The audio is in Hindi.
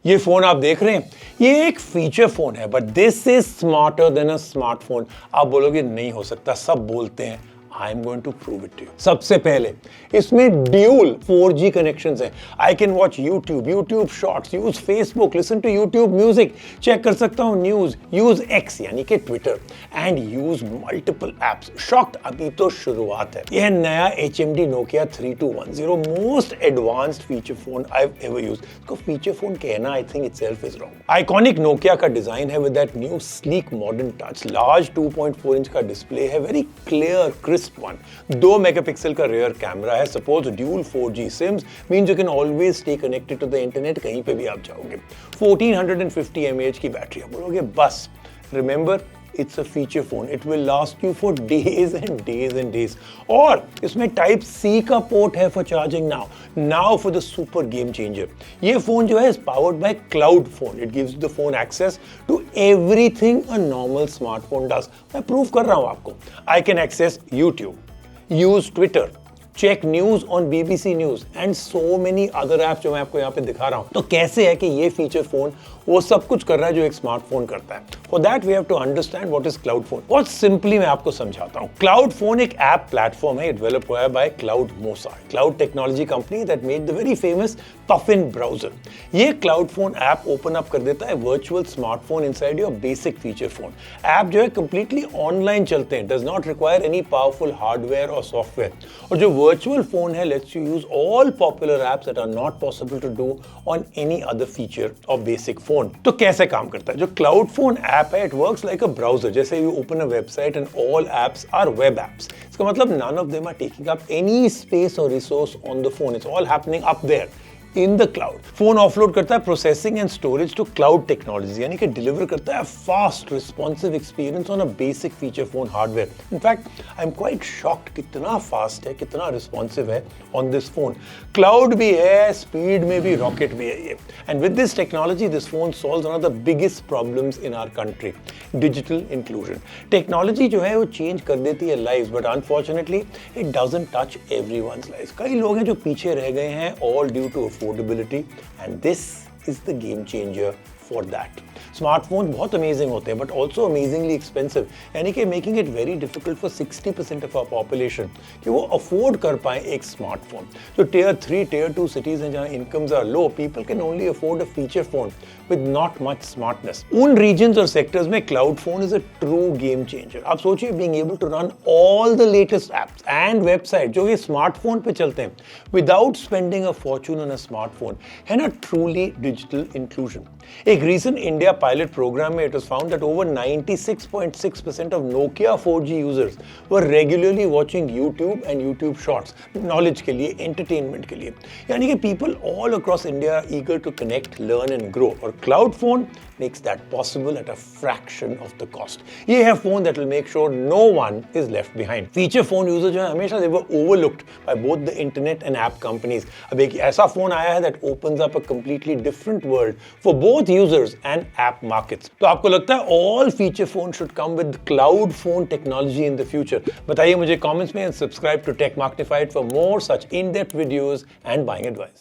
ये फोन आप देख रहे हैं, ये एक फीचर फोन है, but this is smarter than a smartphone. आप बोलोगे नहीं हो सकता, सब बोलते हैं। I am going to prove it to you. सबसे पहले इसमें ड्यूल 4G कनेक्शंस हैं। I can watch YouTube, YouTube Shorts, use Facebook, listen to YouTube Music, check कर सकता हूँ न्यूज, यूज X यानी कि Twitter, and use multiple apps. Shocked, अभी तो शुरुआत है। यह नया HMD Nokia 3210 most advanced feature phone I have ever used. इसको फीचर फोन कहना I think itself is wrong. Iconic Nokia का डिजाइन है with that new sleek modern touch. Large 2.4 inch का डिस्प्ले है, very clear crisp one. 2 megapixel का रेयर कैमरा है, supports dual 4G SIMs, means you can always stay connected to the internet, कहीं पे भी आप जाओगे। 1450 mAh की बैटरी। आप बोलोगे बस, remember it's a feature phone, it will last you for days and days and days। और इसमें टाइप C का पोर्ट है for charging now for the super game changer। ये फोन जो है is powered by cloud phone, it gives the phone access to everything a normal smartphone does। मैं प्रूव कर रहा हूँ आपको। I can access YouTube, use Twitter, check news on BBC news and so many other apps जो मैं आपको यहाँ पे दिखा रहा हूँ। तो कैसे है कि ये फीचर फोन वो सब कुछ कर रहा है जो एक स्मार्टफोन करता है। For that we have to understand what is cloud phone. बहुत सिंपली मैं आपको समझाता हूँ। क्लाउड फोन एक ऐप प्लेटफॉर्म है, डेवलप हुआ है by cloud Mosa, cloud technology company that made the very famous Puffin browser. ये cloud phone app open up कर देता है virtual smartphone inside your basic feature phone. App जो है कंप्लीटली ऑनलाइन चलते हैं, does not require any powerful hardware और सॉफ्टवेयर। और जो वर्चुअल फोन है lets you use all popular apps that are not possible to do on any other feature of basic phone। तो कैसे काम करता है? जो क्लाउड फोन ऐप है, it works like a browser। जैसे you open a website and all apps are web apps। इसका मतलब none of them are taking up any space or resource on the phone, it's all happening up there in the cloud। Phone offload करता है processing and storage to cloud technology, यानी कि डिलीवर करता है fast responsive experience on a basic feature phone hardware. In fact I am quite shocked कितना फास्ट है, कितना रिस्पॉन्सिव है ऑन दिस फोन। क्लाउड भी है, स्पीड में भी रॉकेट भी है ये। And with this technology this phone solves one of the biggest problems in our country, digital inclusion. Technology जो है वो चेंज कर देती है lives, but unfortunately it doesn't touch everyone's lives. कई लोग हैं जो पीछे रह गए हैं, all due to affordability, and this is the game changer for that। Smartphone बहुत अमेजिंग होते हैं बट ऑल्सो अमेजिंगली एक्सपेंसिव, यानी कि making it very difficult for 60% of our population कि वो अफोर्ड कर पाए एक स्मार्टफोन। जो टियर 3 टियर 2 सिटीज हैं जहाँ incomes are low, people can only afford a feature phone with not much smartness. उन रीजन्स और सेक्टर्स में cloud phone is a true game changer. आप सोचिए, being able to run all the latest apps and website जो ये स्मार्टफोन पे चलते हैं without spending a fortune on a smartphone, है ना ट्रूली डिजिटल इंक्लूजन। एक रीसेंट इंडिया पायलट प्रोग्राम में it was found that over 96.6% of Nokia 4G users were regularly watching YouTube and YouTube Shorts, knowledge के लिए, entertainment के लिए। यानी कि people all across India are eager to connect, learn and grow, और cloud phone makes that possible at a fraction of the cost। ये है phone that will make sure no one is left behind। Feature phone users जो है हमेशा they were overlooked by both the internet and app companies। अब एक ऐसा phone आया है that opens up a completely different world for both users and app markets। तो आपको लगता है all feature phone should come with cloud phone technology in the future? बताइए मुझे comments में and subscribe to Tech Marketified for more such in-depth videos and buying advice।